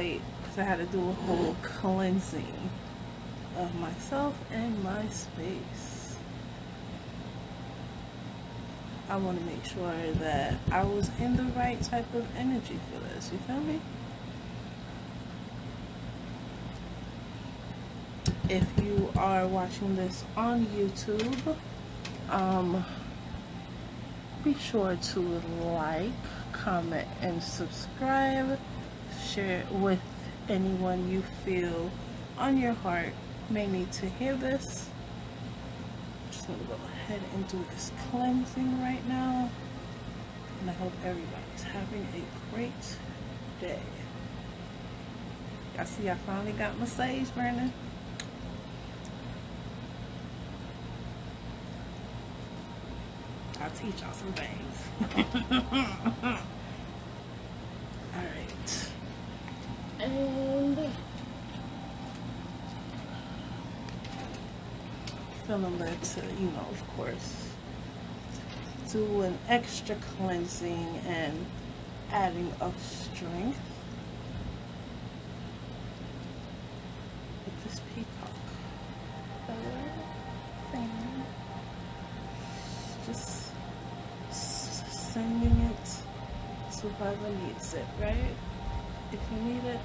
late because I had to do a whole cleansing of myself and my space. I want to make sure that I was in the right type of energy for this. You feel me? If you are watching this on YouTube, be sure to like, comment, and subscribe. Share it with anyone you feel on your heart may need to hear this. I'm just gonna go ahead and do this cleansing right now, and I hope everybody's having a great day. Y'all see I finally got my sage burning. I'll teach y'all some things. Alright. And feeling led to, of course, do an extra cleansing and adding of strength with this peacock fan. Just sending it to whoever needs it, right? If you need it,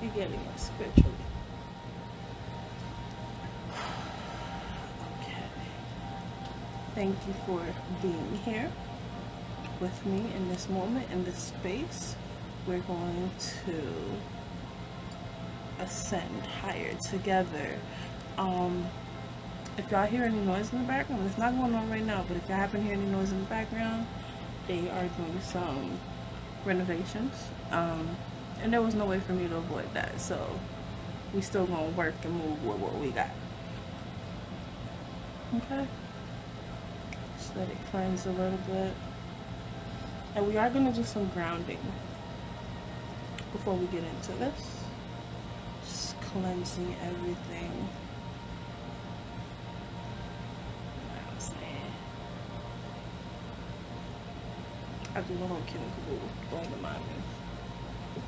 you're getting it spiritually. Okay. Thank you for being here with me in this moment, in this space. We're going to ascend higher together. If y'all hear any noise in the background, it's not going on right now, but if y'all happen to hear any noise in the background, they are doing some renovations. And there was no way for me to avoid that, so we still gonna work and move with what we got. Okay? Just let it cleanse a little bit. And we are gonna do some grounding before we get into this. Just cleansing everything. I do the whole kid and caboodle, don't mind me.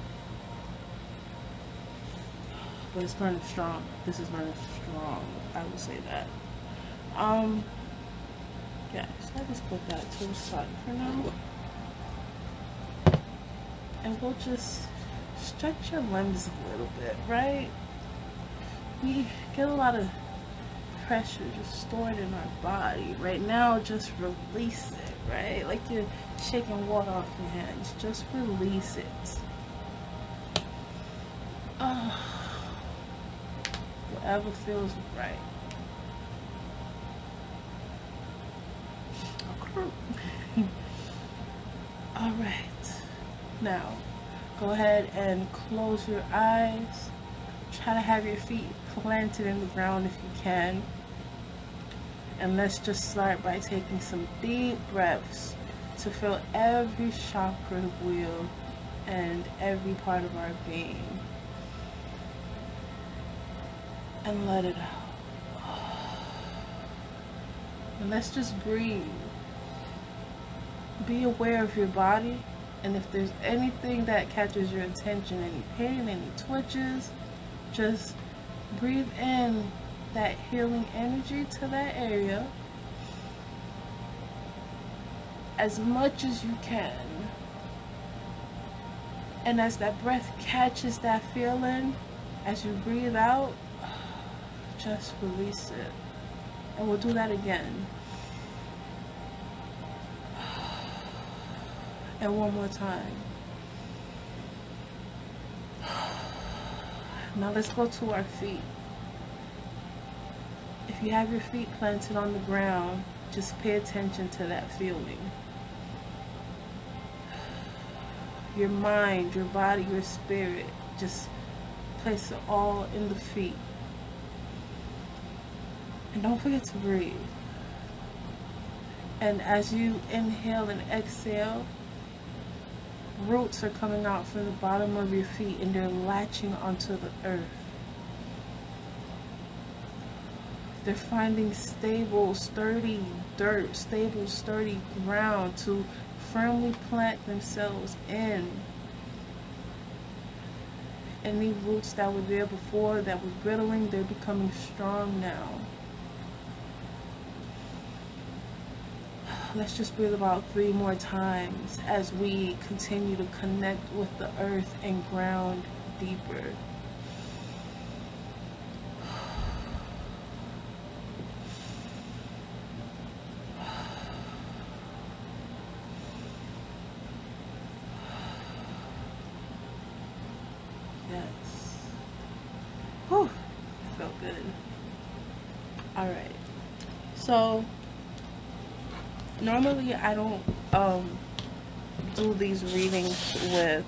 But it's burning strong. This is burning strong, I will say that. Yeah, so I just put that to the side for now. And we'll just stretch your limbs a little bit, right? We get a lot of pressure just stored in our body. Right now, just release it, right? Like you're shaking water off your hands. Just release it. Whatever feels right. All right. Now, go ahead and close your eyes. Try to have your feet planted in the ground if you can. And let's just start by taking some deep breaths to fill every chakra wheel and every part of our being. And let it out. And let's just breathe. Be aware of your body, and if there's anything that catches your attention, any pain, any twitches, just breathe in that healing energy to that area as much as you can. And as that breath catches that feeling, as you breathe out, just release it. And we'll do that again. And one more time. Now let's go to our feet. If you have your feet planted on the ground, just pay attention to that feeling. Your mind, your body, your spirit, just place it all in the feet. And don't forget to breathe. And as you inhale and exhale, roots are coming out from the bottom of your feet and they're latching onto the earth. They're finding stable, sturdy dirt, stable, sturdy ground to firmly plant themselves in. Any roots that were there before that were brittling, they're becoming strong now. Let's just breathe about 3 more times as we continue to connect with the earth and ground deeper. Yes. Whew. Felt good. Alright. So normally I don't do these readings with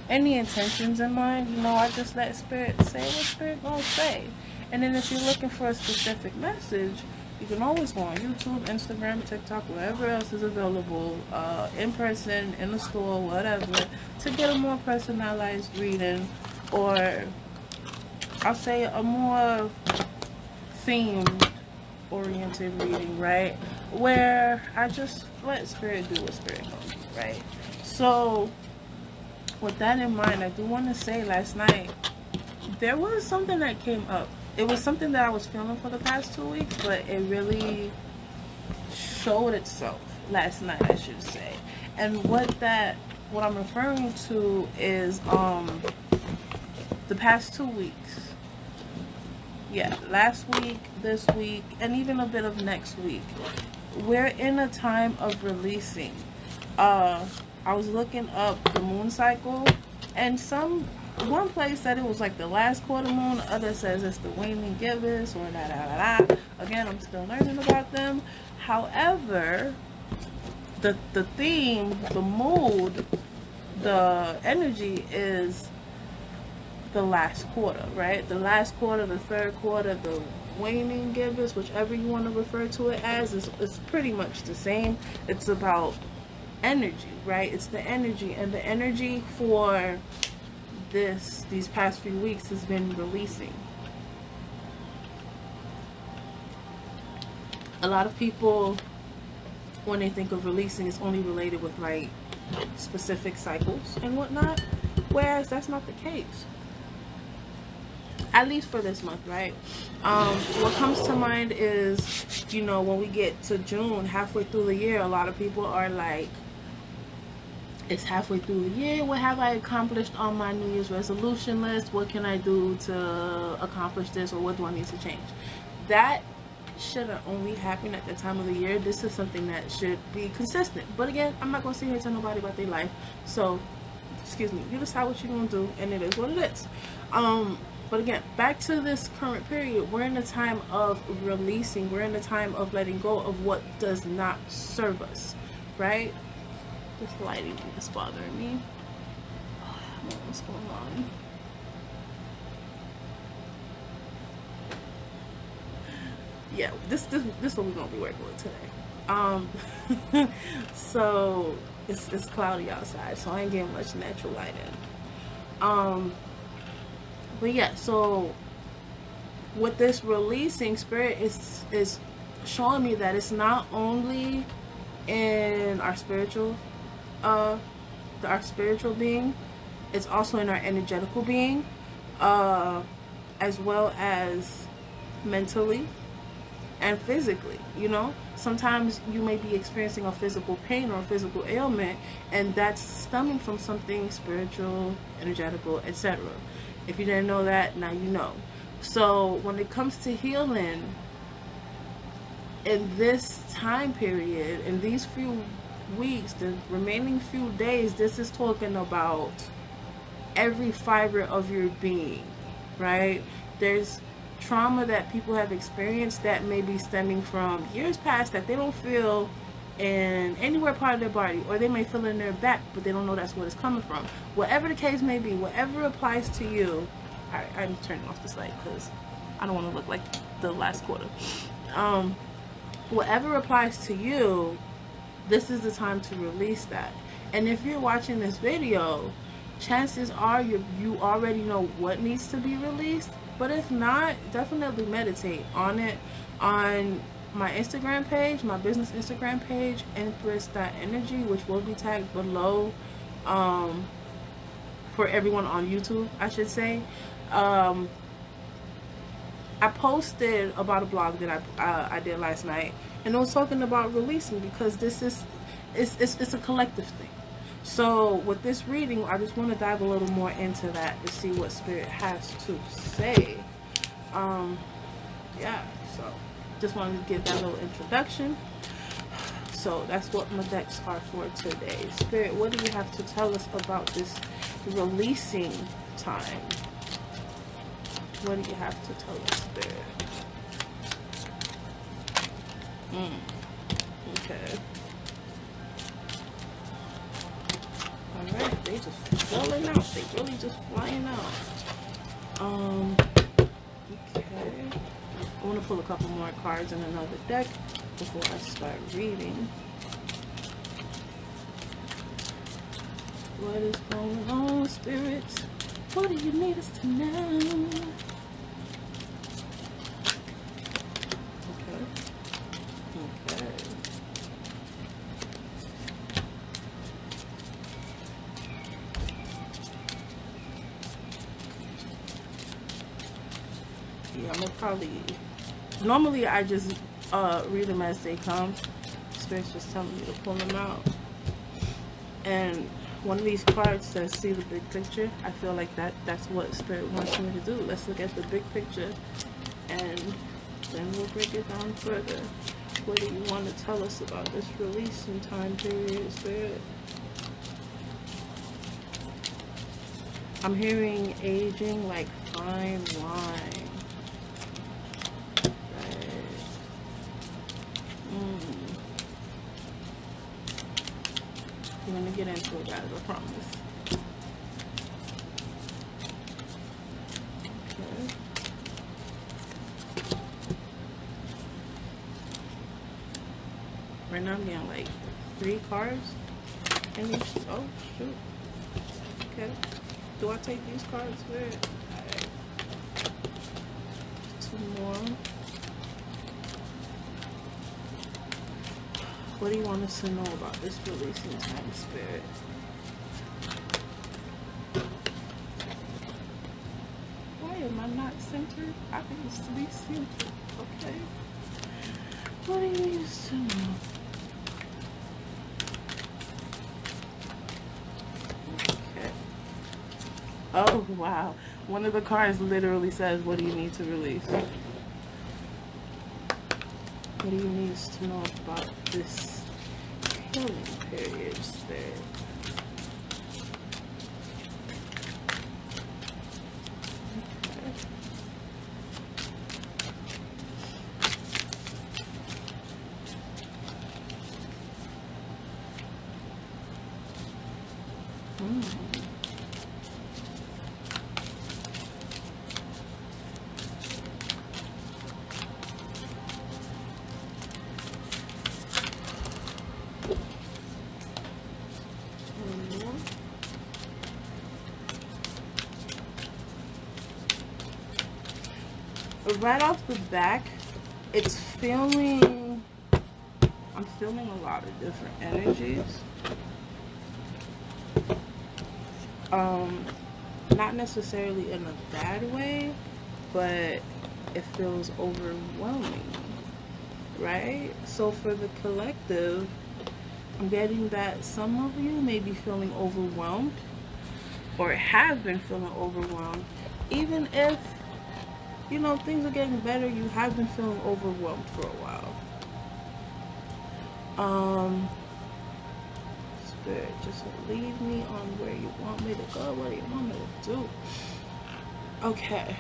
any intentions in mind. You know, I just let spirit say what spirit gonna say. And then if you're looking for a specific message, you can always go on YouTube, Instagram, TikTok, wherever else is available, in person, in the store, whatever, to get a more personalized reading, or I'll say a more themed oriented reading, right? Where I just let spirit do what spirit knows, right? So with that in mind, I do want to say last night there was something that came up. It was something that I was feeling for the past 2 weeks, but it really showed itself last night, I should say. And what I'm referring to is the past 2 weeks. Yeah, last week, this week, and even a bit of next week. We're in a time of releasing. I was looking up the moon cycle, and one place said it was like the last quarter moon, the other says it's the waning gibbous, or da. Again, I'm still learning about them. However, the theme, the mood, the energy is the last quarter, right? The last quarter, the third quarter, the waning gibbous, whichever you want to refer to it as, it's pretty much the same. It's about energy, right? It's the energy, and the energy for these past few weeks has been releasing. A lot of people, when they think of releasing, it's only related with like specific cycles and whatnot, whereas that's not the case, at least for this month, right? What comes to mind is, you know, when we get to June, halfway through the year, a lot of people are like, it's halfway through the year, what have I accomplished on my New Year's resolution list? What can I do to accomplish this, or what do I need to change? That shouldn't only happen at the time of the year. This is something that should be consistent. But again, I'm not going to sit here and tell nobody about their life. So, excuse me, you decide what you're going to do, and it is what it is. But again, back to this current period, we're in a time of releasing. We're in a time of letting go of what does not serve us, right? This lighting is bothering me. Oh, I don't know what's going on. Yeah, this what we're gonna be working with today. So it's cloudy outside, so I ain't getting much natural light in. But yeah, so with this releasing, spirit is showing me that it's not only in our spiritual being, it's also in our energetical being, as well as mentally and physically. You know, sometimes you may be experiencing a physical pain or a physical ailment, and that's stemming from something spiritual, energetical, etc. If you didn't know that, now you know. So when it comes to healing in this time period, in these few weeks, the remaining few days, this is talking about every fiber of your being, right? There's trauma that people have experienced that may be stemming from years past that they don't feel in anywhere part of their body, or they may feel in their back, but they don't know that's where it's coming from. Whatever the case may be, whatever applies to you. I'm turning off this light because I don't want to look like the last quarter. Whatever applies to you, this is the time to release that. And if you're watching this video, chances are you already know what needs to be released. But if not, definitely meditate on it. On my Instagram page, my business Instagram page, Empress.energy, which will be tagged below, for for everyone on YouTube, I should say. I posted about a blog that I did last night, and I was talking about releasing, because this is it's a collective thing. So with this reading, I just want to dive a little more into that to see what Spirit has to say. Yeah, so just wanted to give that little introduction. So that's what my decks are for today. Spirit, what do you have to tell us about this releasing time? What do you have to tell us, Spirit? Okay. Alright, they just falling out. They really just flying out. Okay. I want to pull a couple more cards in another deck before I start reading. What is going on, spirits? What do you need us to know? Okay. Okay. Yeah, I'm gonna probably... Normally, I just read them as they come. Spirit's just telling me to pull them out. And one of these cards says, see the big picture. I feel like that's what Spirit wants me to do. Let's look at the big picture, and then we'll break it down further. What do you want to tell us about this release and time period, Spirit? I'm hearing aging like fine wine. I'm gonna get into it, guys, I promise. Okay. Right now I'm getting like 3 cards in each. Oh shoot. Okay. Do I take these cards? Weird. Alright. 2 more. What do you want us to know about this releasing time, Spirit? Why am I not centered? I used to be centered. Okay. What do you need us to know? Okay. Oh, wow. One of the cards literally says, what do you need to release? What do you need us to know about this healing period, Spirit? Okay. Right off the back, it's feeling, I'm feeling a lot of different energies. Not necessarily in a bad way, but it feels overwhelming, right? So for the collective, I'm getting that some of you may be feeling overwhelmed or have been feeling overwhelmed. Even if, you know, things are getting better, you have been feeling overwhelmed for a while. Spirit, just lead me on where you want me to go. What do you want me to do? Okay.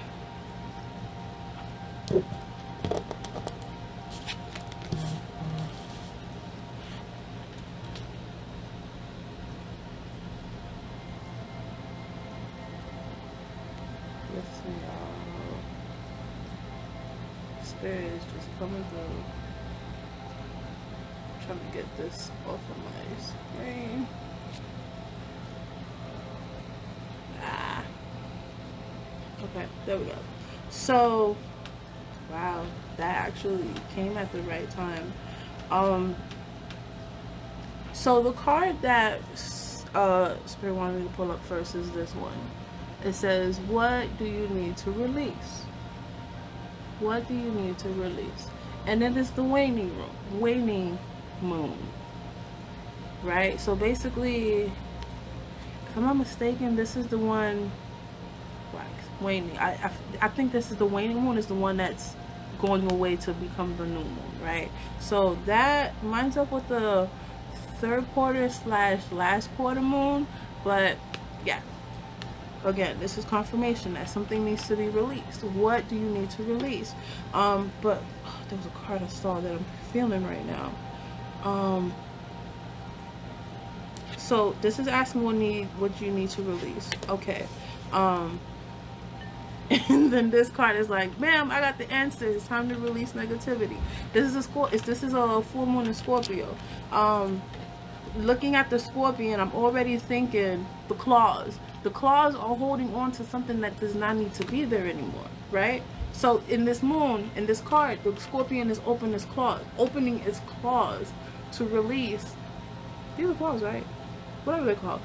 Listen, y'all. Spirit is just coming through. Trying to get this off of my screen. Okay, there we go. So, wow, that actually came at the right time. So the card that Spirit wanted me to pull up first is this one. It says, what do you need to release? What do you need to release? And then it's the waning moon. Right? So basically, if I'm not mistaken, this is the one, waning. I think this is the waning moon is the one that's going away to become the new moon, right? So that lines up with the third quarter / last quarter moon. But yeah, again, this is confirmation that something needs to be released. What do you need to release? But there was a card I saw that I'm feeling right now. So this is asking what you need to release. Okay. And then this card is like, "Ma'am, I got the answer. It's time to release negativity." This is a full moon in Scorpio. Looking at the Scorpion, I'm already thinking the claws. The claws are holding on to something that does not need to be there anymore, right? So in this moon, in this card, the Scorpion is opening its claws to release. These are claws, right? Whatever they're called.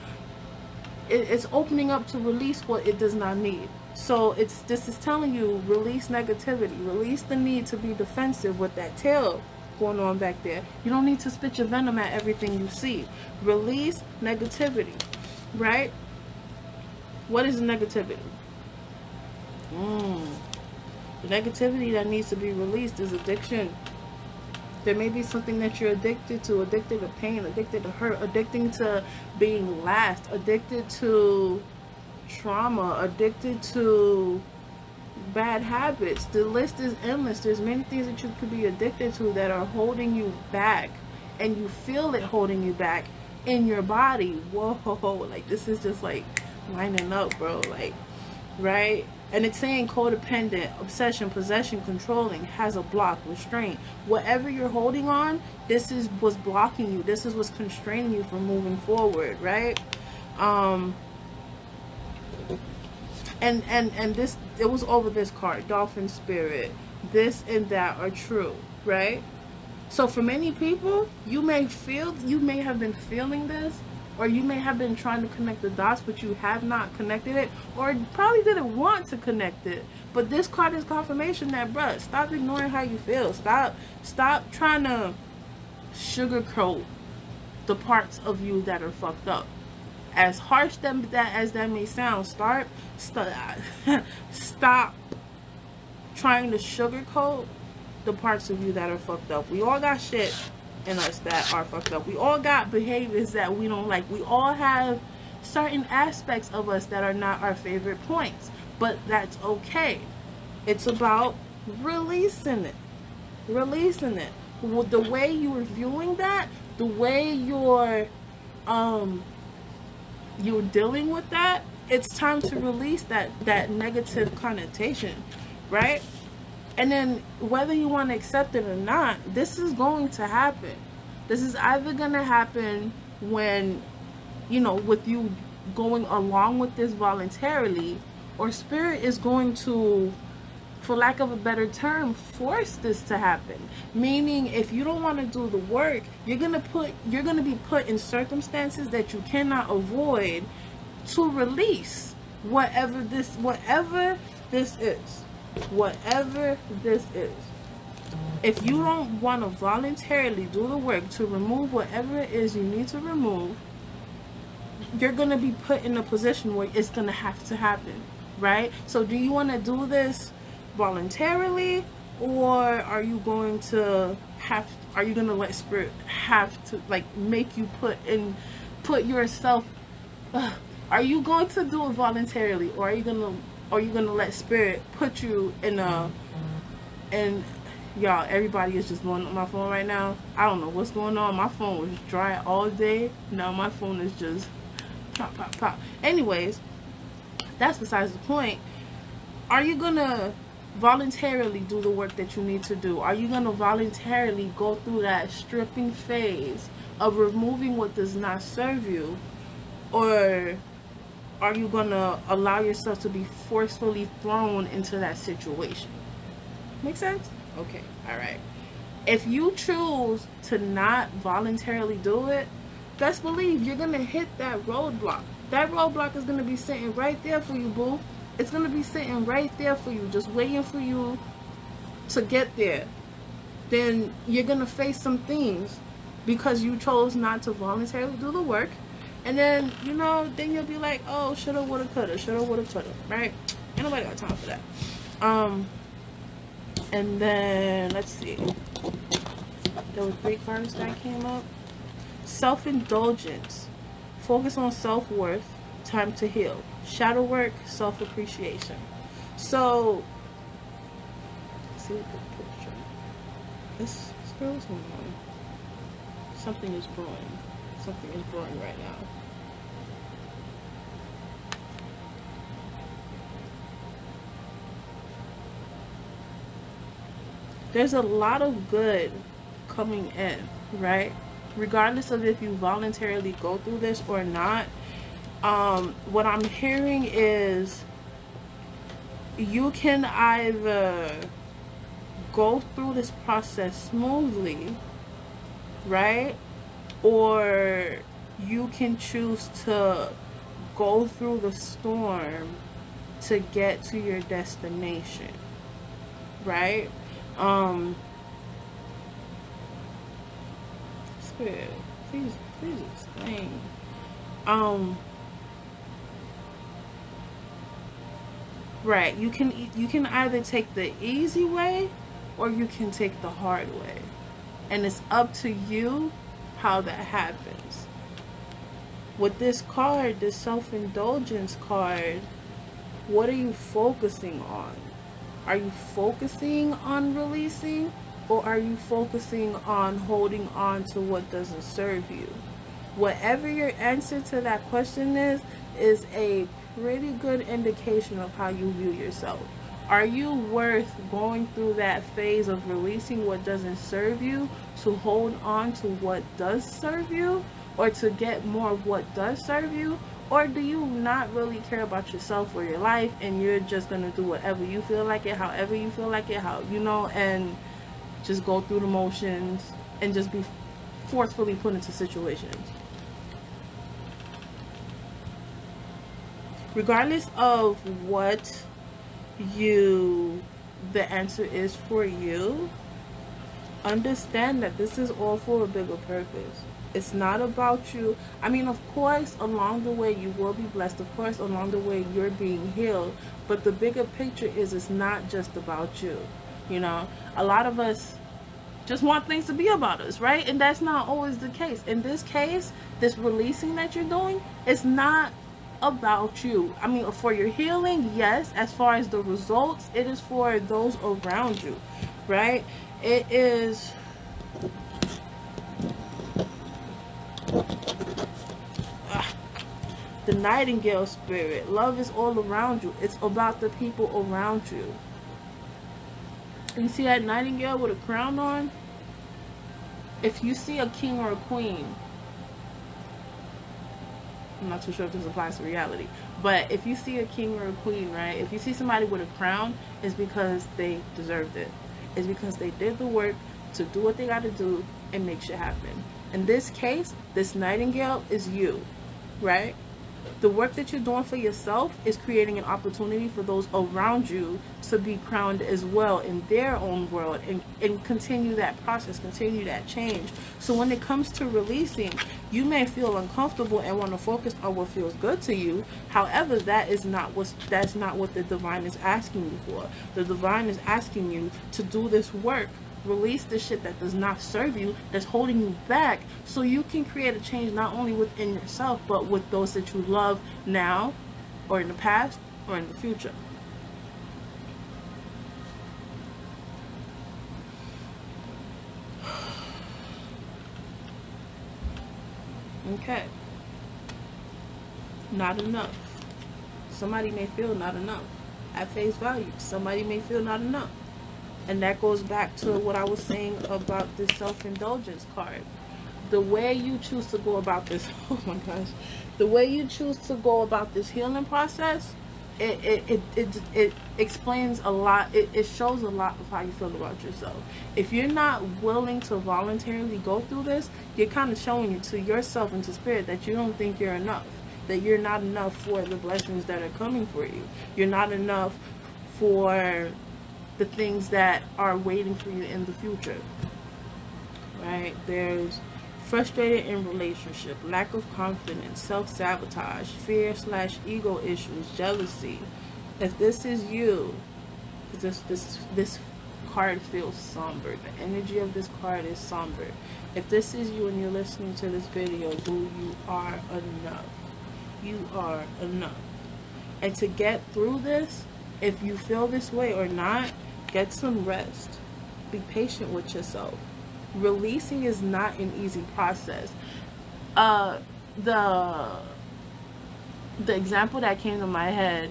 It's opening up to release what it does not need. So this is telling you, release negativity, release the need to be defensive with that tail going on back there. You don't need to spit your venom at everything you see. Release negativity, right? What is negativity? The negativity that needs to be released is addiction. There may be something that you're addicted to pain, addicted to hurt, addicted to being last, addicted to trauma, addicted to bad habits. The list is endless. There's many things that you could be addicted to that are holding you back, and you feel it holding you back in your body. Whoa, like this is just like lining up, bro, like, right? And it's saying codependent, obsession, possession, controlling, has a block, restraint. Whatever you're holding on, this is what's blocking you. This is what's constraining you from moving forward, right? And this, it was over this card, Dolphin Spirit. This and that are true, right? So for many people, you may have been feeling this, or you may have been trying to connect the dots, but you have not connected it, or probably didn't want to connect it. But this card is confirmation that, bruh, stop ignoring how you feel. Stop trying to sugarcoat the parts of you that are fucked up. As harsh as that may sound, stop trying to sugarcoat the parts of you that are fucked up. We all got shit in us that are fucked up. We all got behaviors that we don't like. We all have certain aspects of us that are not our favorite points, but that's okay. It's about releasing it. The way you are viewing that, the way you're dealing with that, it's time to release that negative connotation, right? And then whether you want to accept it or not, this is going to happen. This is either going to happen when, with you going along with this voluntarily, or Spirit is going to, for lack of a better term, force this to happen. Meaning, if you don't want to do the work, you're gonna be put in circumstances that you cannot avoid to release whatever this is. Whatever this is. If you don't want to voluntarily do the work to remove whatever it is you need to remove, you're gonna be put in a position where it's gonna have to happen, right? So do you want to do this voluntarily, or are you going to let Spirit have to, like, make you put yourself, are you going to do it voluntarily, or are you gonna let Spirit put you in and y'all, everybody is just blowing up my phone right now. I don't know what's going on. My phone was dry all day. Now my phone is just pop, pop, pop. Anyways, that's besides the point. Are you gonna voluntarily do the work that you need to do? Are you gonna voluntarily go through that stripping phase of removing what does not serve you? Or are you gonna allow yourself to be forcefully thrown into that situation? Make sense? Okay, all right. If you choose to not voluntarily do it, best believe you're gonna hit that roadblock. That roadblock is gonna be sitting right there for you, boo. It's gonna be sitting right there for you, just waiting for you to get there. Then you're gonna face some things because you chose not to voluntarily do the work. And then, you know, then you'll be like, oh, shoulda, woulda, coulda, shoulda, woulda, coulda, right? Ain't nobody got time for that. And then, let's see. There were 3 cards that came up. Self-indulgence. Focus on self-worth. Time to heal. Shadow work. Self-appreciation. So, let's see what the picture. This girl's going on. Something is brewing. Something is brewing right now. There's a lot of good coming in, right? Regardless of if you voluntarily go through this or not. What I'm hearing is you can either go through this process smoothly, right? Or you can choose to go through the storm to get to your destination, right? Spirit, please explain. Right, you can either take the easy way or you can take the hard way, and it's up to you how that happens. With this card, this self-indulgence card, what are you focusing on? Are you focusing on releasing, or are you focusing on holding on to what doesn't serve you? Whatever your answer to that question is a pretty good indication of how you view yourself. Are you worth going through that phase of releasing what doesn't serve you to hold on to what does serve you, or to get more of what does serve you? Or do you not really care about yourself or your life, and you're just going to do whatever you feel like it, however you feel like it, how, you know, and just go through the motions and just be forcefully put into situations? Regardless of what the answer is for you, understand that this is all for a bigger purpose. It's not about you. I mean, of course, along the way you will be blessed. Of course, along the way you're being healed. But the bigger picture is it's not just about you. You know, a lot of us just want things to be about us, right? And that's not always the case. In this case, this releasing that you're doing is not about you. I mean, for your healing, yes. As far as the results, it is for those around you, right? It is the Nightingale spirit. Love is all around you. It's about the people around you. You see that Nightingale with a crown on? If you see a king or a queen, I'm not too sure if this applies to reality, but if you see a king or a queen, right? If you see somebody with a crown, it's because they deserved it. It's because they did the work to do what they got to do and make shit happen. In this case, this Nightingale is you, right? The work that you're doing for yourself is creating an opportunity for those around you to be crowned as well in their own world, and continue that process, continue that change. So when it comes to releasing, you may feel uncomfortable and want to focus on what feels good to you. However, that's not what the divine is asking you for. The divine is asking you to do this work. Release the shit that does not serve you, that's holding you back, so you can create a change not only within yourself, but with those that you love now, or in the past, or in the future. Okay. Not enough. Somebody may feel not enough. At face value, somebody may feel not enough. And that goes back to what I was saying about this self-indulgence card. The way you choose to go about this, oh my gosh, the way you choose to go about this healing process it explains a lot. It shows a lot of how you feel about yourself. If you're not willing to voluntarily go through this, you're kind of showing it to yourself and to spirit that you don't think you're enough, that you're not enough for the blessings that are coming for you. You're not enough for the things that are waiting for you in the future. Right? There's frustrated in relationship, lack of confidence, self-sabotage, fear/ego issues, jealousy. If this is you, this card feels somber. The energy of this card is somber. If this is you and you're listening to this video, boo, you are enough. You are enough. And to get through this, if you feel this way or not, get some rest. Be patient with yourself. Releasing is not an easy process. The example that came to my head,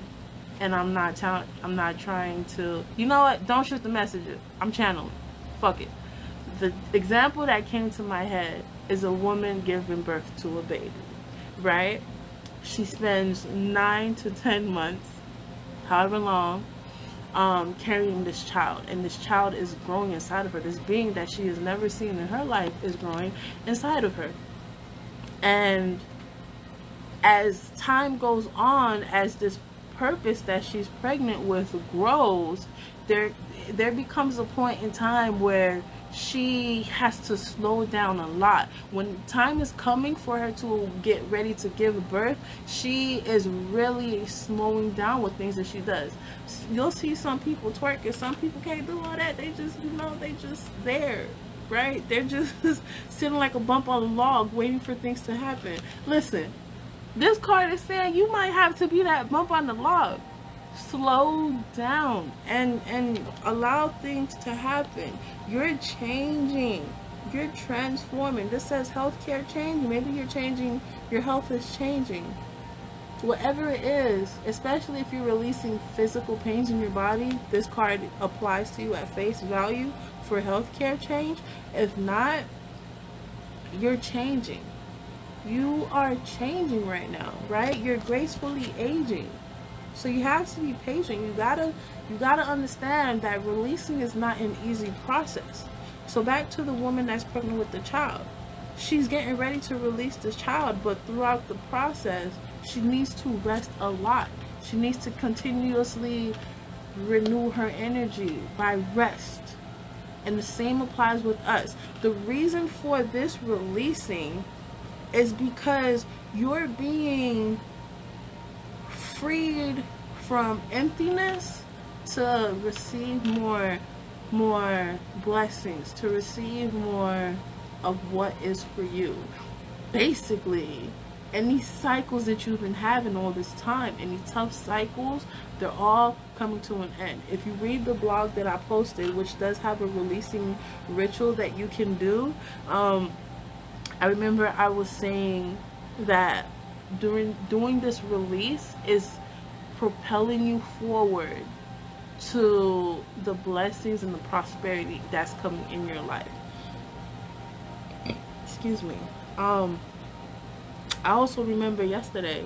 and I'm not trying to, you know what? Don't shoot the messenger. I'm channeling. Fuck it. The example that came to my head is a woman giving birth to a baby, right? She spends 9 to 10 months, however long, carrying this child, and this child is growing inside of her. This being that she has never seen in her life is growing inside of her. And as time goes on, as this purpose that she's pregnant with grows, there becomes a point in time where she has to slow down a lot. When time is coming for her to get ready to give birth, she is really slowing down with things that she does. You'll see some people twerking, some people can't do all that. They just, they just there, right? They're just sitting like a bump on a log waiting for things to happen. Listen, this card is saying you might have to be that bump on the log. Slow down and allow things to happen. You're changing. You're transforming. This says healthcare change. Maybe you're changing. Your health is changing. Whatever it is, especially if you're releasing physical pains in your body, this card applies to you at face value for healthcare change. If not, you're changing. You are changing right now, right? You're gracefully aging. So you have to be patient. You gotta understand that releasing is not an easy process. So back to the woman that's pregnant with the child. She's getting ready to release this child, but throughout the process, she needs to rest a lot. She needs to continuously renew her energy by rest. And the same applies with us. The reason for this releasing is because you're being freed from emptiness to receive more blessings, to receive more of what is for you. Basically, any cycles that you've been having all this time, any tough cycles, they're all coming to an end. If you read the blog that I posted, which does have a releasing ritual that you can do, I remember I was saying that doing this release is propelling you forward to the blessings and the prosperity that's coming in your life. Excuse me. I also remember yesterday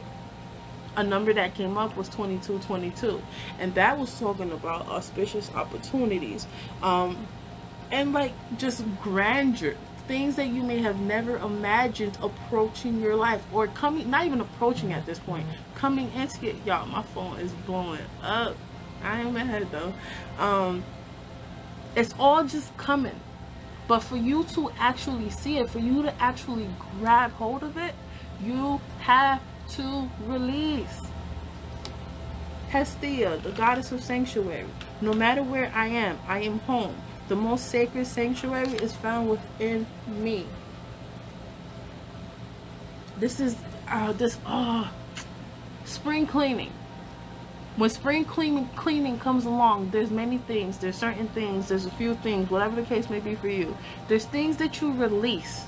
a number that came up was 2222, and that was talking about auspicious opportunities, and like just grandeur, things that you may have never imagined approaching your life, or coming, not even approaching at this point, coming into it. Y'all, my phone is blowing up. I am ahead though. It's all just coming. But for you to actually see it, for you to actually grab hold of it, you have to release. Hestia, the goddess of sanctuary. No matter where I am home. The most sacred sanctuary is found within me. This is spring cleaning. When spring cleaning comes along, there's many things, there's certain things, there's a few things, whatever the case may be for you. There's things that you release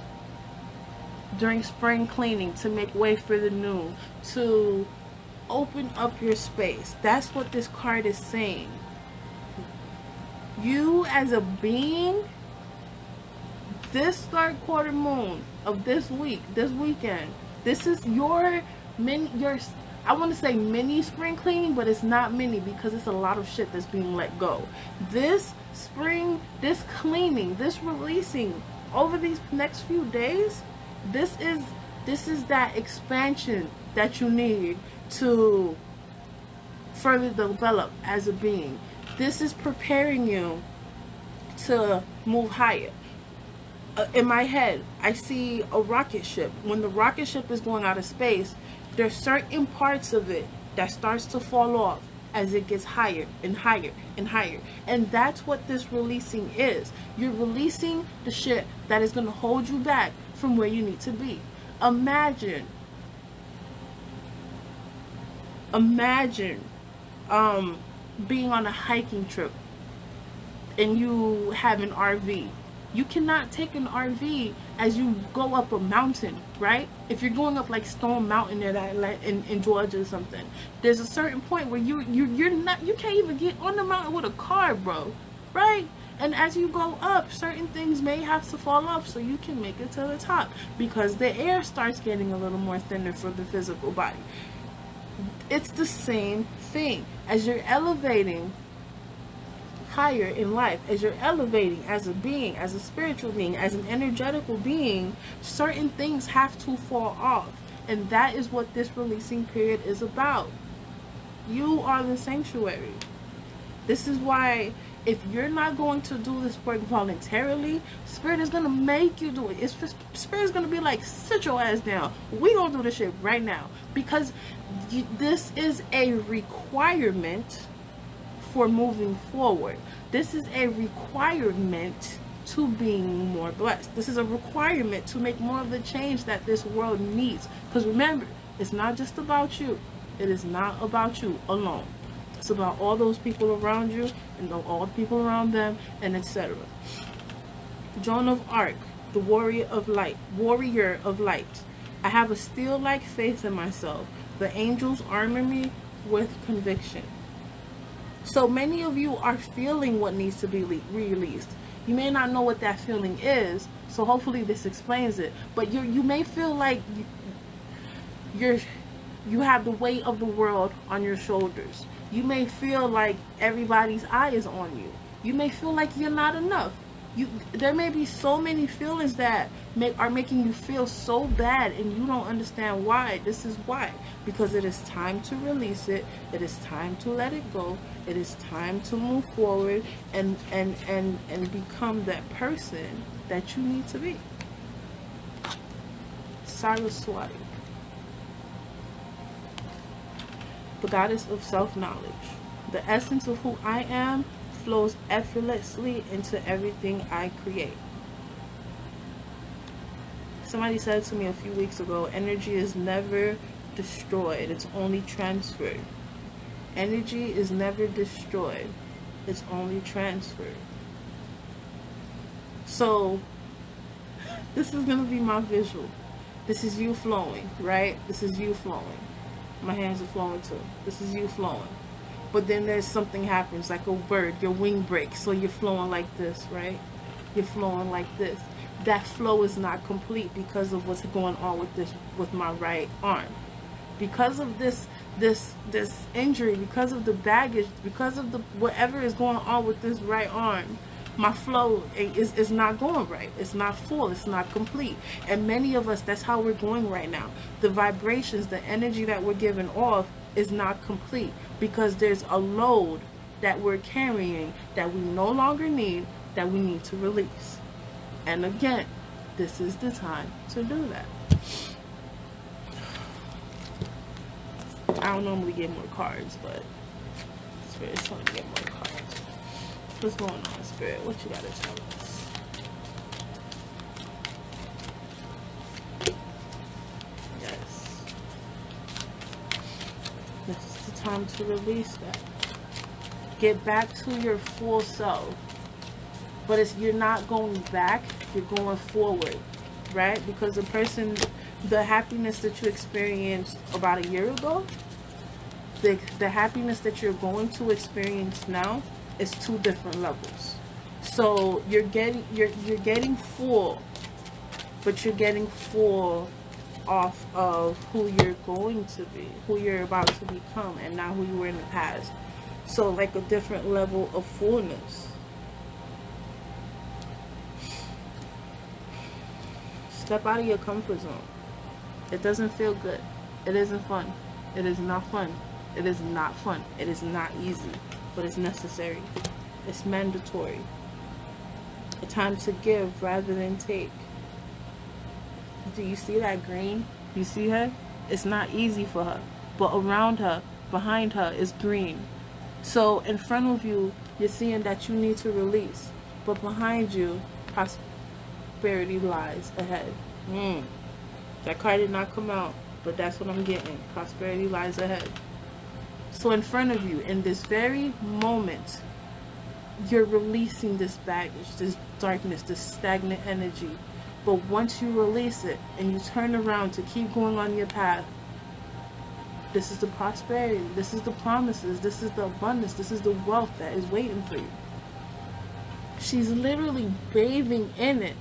during spring cleaning to make way for the new, to open up your space. That's what this card is saying. You as a being, this third quarter moon of this week, this weekend, this is your I want to say mini spring cleaning, but it's not mini because it's a lot of shit that's being let go. This spring, this cleaning, this releasing over these next few days, this is that expansion that you need to further develop as a being. This is preparing you to move higher. In my head, I see a rocket ship. When the rocket ship is going out of space, there's certain parts of it that starts to fall off as it gets higher and higher and higher. And that's what this releasing is. You're releasing the shit that is going to hold you back from where you need to be. Imagine being on a hiking trip and you have an RV. You cannot take an RV as you go up a mountain, right? If you're going up like Stone Mountain there in Georgia or something, there's a certain point where you can't even get on the mountain with a car, bro, right? And as you go up, certain things may have to fall off so you can make it to the top, because the air starts getting a little more thinner for the physical body. It's the same thing. As you're elevating higher in life, as you're elevating as a being, as a spiritual being, as an energetical being, certain things have to fall off. And that is what this releasing period is about. You are the sanctuary. This is why if you're not going to do this work voluntarily, Spirit is going to make you do it. Spirit is going to be like, sit your ass down. We going to do this shit right now. Because this is a requirement for moving forward. This is a requirement to being more blessed. This is a requirement to make more of the change that this world needs. Because remember, it's not just about you. It is not about you alone. It's about all those people around you and all the people around them, and etc. Joan of Arc, the warrior of light. I have a steel-like faith in myself. The angels armor me with conviction. So many of you are feeling what needs to be released. You may not know what that feeling is, so hopefully this explains it. But you may feel like you have the weight of the world on your shoulders. You may feel like everybody's eye is on you. You may feel like you're not enough. There may be so many feelings that are making you feel so bad, and you don't understand why. This is why. Because it is time to release it. It is time to let it go. It is time to move forward and become that person that you need to be. Saraswati, the goddess of self-knowledge. The essence of who I am flows effortlessly into everything I create. Somebody said to me a few weeks ago, energy is never destroyed, it's only transferred. Energy is never destroyed, it's only transferred. So this is going to be my visual. This is you flowing, right? This is you flowing. My hands are flowing too. This is you flowing. But then there's something happens, like a bird, your wing breaks, so you're flowing like this, right? You're flowing like this. That flow is not complete because of what's going on with my right arm. Because of this injury, because of the baggage, because of the whatever is going on with this right arm, my flow is not going right. It's not full. It's not complete. And many of us, that's how we're going right now. The vibrations, the energy that we're giving off is not complete because there's a load that we're carrying that we no longer need, that we need to release. And again, this is the time to do that. I don't normally get more cards, but Spirit's telling me to get more cards. What's going on, Spirit? What you gotta tell us? Yes. This is the time to release that. Get back to your full self. But you're not going back, you're going forward, right? Because the happiness that you experienced about a year ago, the happiness that you're going to experience now is 2 different levels. So you're getting full, but you're getting full off of who you're going to be, who you're about to become, and not who you were in the past. So like a different level of fullness. Step out of your comfort zone. It doesn't feel good. It isn't fun. It is not fun. It is not fun. It is not easy, but it's necessary. It's mandatory. A time to give rather than take. Do you see that green? You see her? It's not easy for her, but around her, behind her is green. So in front of you, you're seeing that you need to release, but behind you, prosperity lies ahead. That card did not come out, but that's what I'm getting. Prosperity lies ahead. So in front of you, in this very moment, you're releasing this baggage, this darkness, this stagnant energy. But once you release it and you turn around to keep going on your path, this is the prosperity, this is the promises, this is the abundance, this is the wealth that is waiting for you. She's literally bathing in it,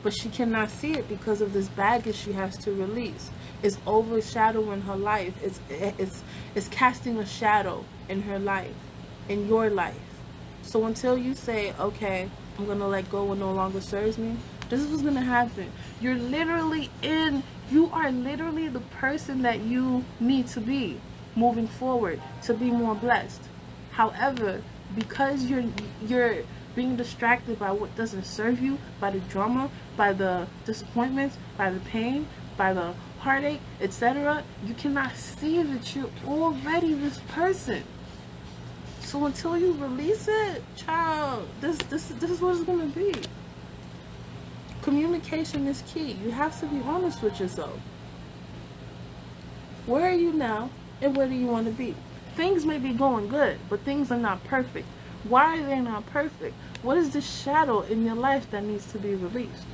but she cannot see it because of this baggage she has to release. It's overshadowing her life. It's casting a shadow in her life, in your life. So until you say, okay, I'm going to let go what no longer serves me, this is what's going to happen. You are literally the person that you need to be moving forward to be more blessed. However, because you're being distracted by what doesn't serve you, by the drama, by the disappointments, by the pain, by the heartache, etc., you cannot see that you're already this person. So until you release it, child, this is what it's going to be. Communication is key. You have to be honest with yourself. Where are you now, and where do you want to be? Things may be going good, but things are not perfect. Why are they not perfect? What is the shadow in your life that needs to be released?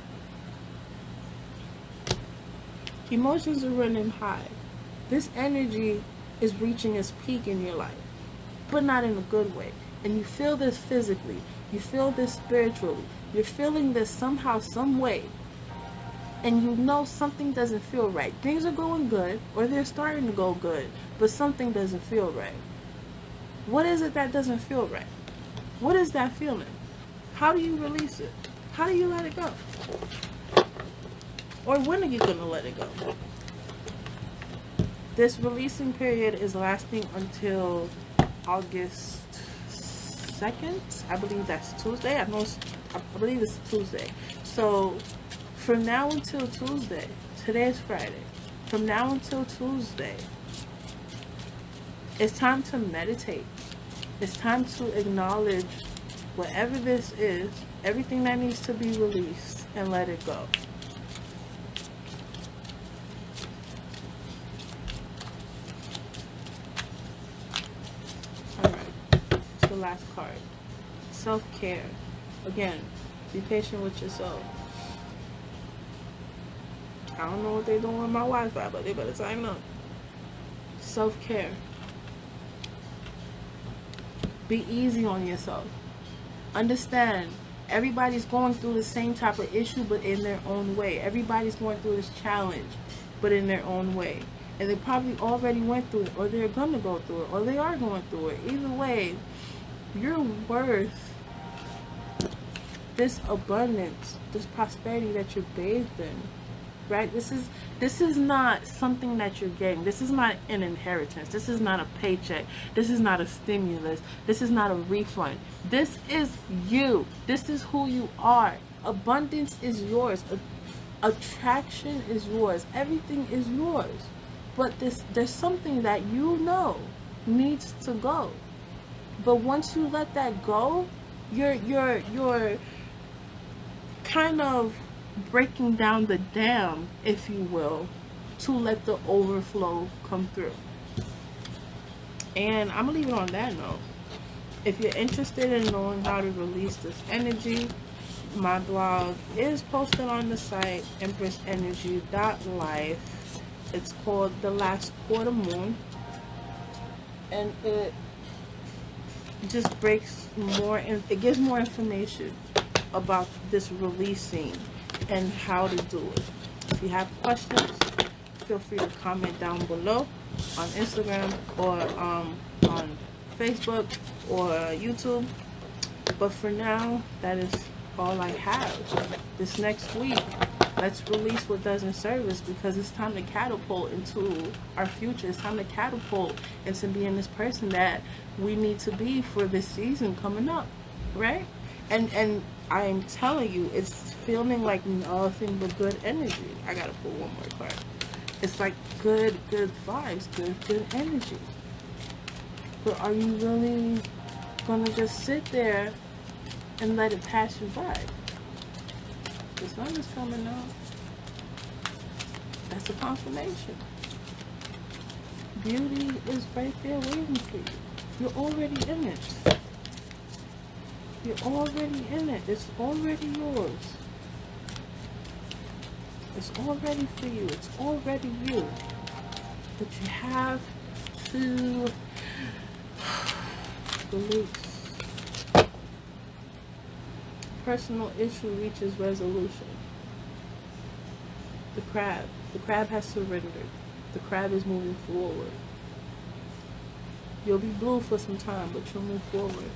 Emotions are running high. This energy is reaching its peak in your life, but not in a good way. And you feel this physically. You feel this spiritually. You're feeling this somehow, some way. And you know something doesn't feel right. Things are going good, or they're starting to go good, but something doesn't feel right. What is it that doesn't feel right? What is that feeling? How do you release it? How do you let it go? Or when are you going to let it go? This releasing period is lasting until August 2nd. I believe that's Tuesday. I believe it's Tuesday. So from now until Tuesday, today is Friday. From now until Tuesday, it's time to meditate. It's time to acknowledge whatever this is, everything that needs to be released, and let it go. Alright, it's the last card. Self-care. Again, be patient with yourself. I don't know what they're doing with my Wi-Fi, but they better sign up. Self-care. Be easy on yourself. Understand, everybody's going through the same type of issue, but in their own way. Everybody's going through this challenge, but in their own way. And they probably already went through it, or they're going to go through it, or they are going through it. Either way, you're worth this abundance, this prosperity that you're bathed in. Right? This is not something that you're getting. This is not an inheritance. This is not a paycheck. This is not a stimulus. This is not a refund. This is you. This is who you are. Abundance is yours. Attraction is yours. Everything is yours. But there's something that you know needs to go. But once you let that go, you're kind of breaking down the dam, if you will, to let the overflow come through. And I'm gonna leave it on that note. If you're interested in knowing how to release this energy, my blog is posted on the site empressenergy.life. It's called The Last Quarter Moon, and it just breaks more, and it gives more information about this releasing and how to do it. If you have questions, feel free to comment down below on Instagram or on Facebook or YouTube. But for now, that is all I have. This next week, let's release what doesn't serve us, because it's time to catapult into our future. It's time to catapult into being this person that we need to be for this season coming up, right? And I'm telling you, it's feeling like nothing but good energy. I gotta pull one more card. It's like good vibes, good energy. But are you really gonna just sit there and let it pass you by? The sun is coming out. That's a confirmation. Beauty is right there waiting for you. You're already in it. You're already in it. It's already yours. It's already for you. It's already you. But you have to release. Personal issue reaches resolution. The crab has surrendered. The crab is moving forward. You'll be blue for some time, but you'll move forward.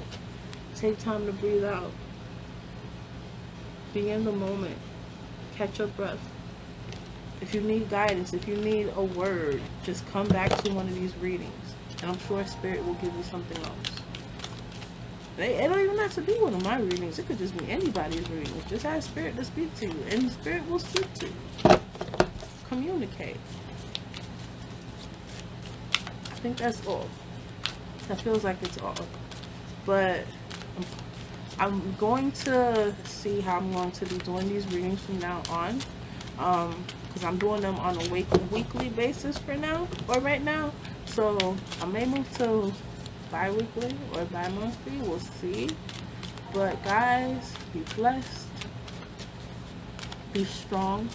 Take time to breathe out. Be in the moment. Catch your breath. If you need guidance, if you need a word, just come back to one of these readings, and I'm sure Spirit will give you something else. It don't even have to be one of my readings. It could just be anybody's readings. Just ask Spirit to speak to you, and Spirit will speak to you. Communicate. I think that's all. That feels like it's all. But I'm going to see how I'm going to be doing these readings from now on. Because I'm doing them on a weekly basis for now, or right now. So I may move to bi-weekly or bi-monthly. We'll see. But guys, be blessed. Be strong.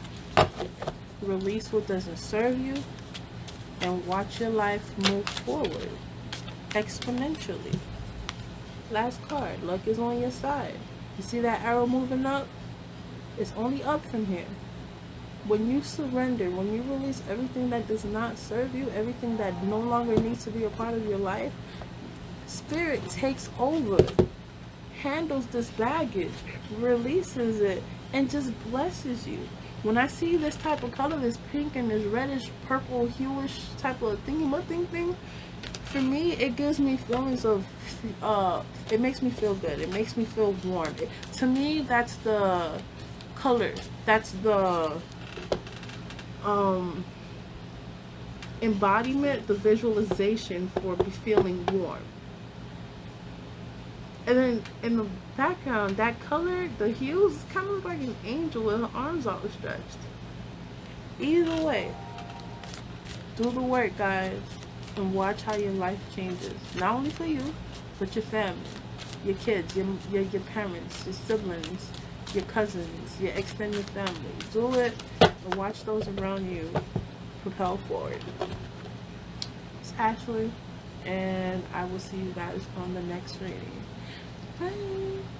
Release what doesn't serve you. And watch your life move forward exponentially. Last card. Luck is on your side. You see that arrow moving up? It's only up from here. When you surrender, when you release everything that does not serve you, everything that no longer needs to be a part of your life, Spirit takes over, handles this baggage, releases it, and just blesses you. When I see this type of color, this pink and this reddish, purple, hueish type of thingy-ma-thing thing, for me, it gives me feelings of, it makes me feel good. It makes me feel warm. To me, that's the color. That's the embodiment, the visualization for feeling warm. And then in the background, that color, the hues, is kind of like an angel with her arms outstretched. Either way, do the work, guys, and watch how your life changes. Not only for you, but your family, your kids, your parents, your siblings, your cousins, your extended family. Do it and watch those around you propel forward. It's Ashley, and I will see you guys on the next reading. Bye.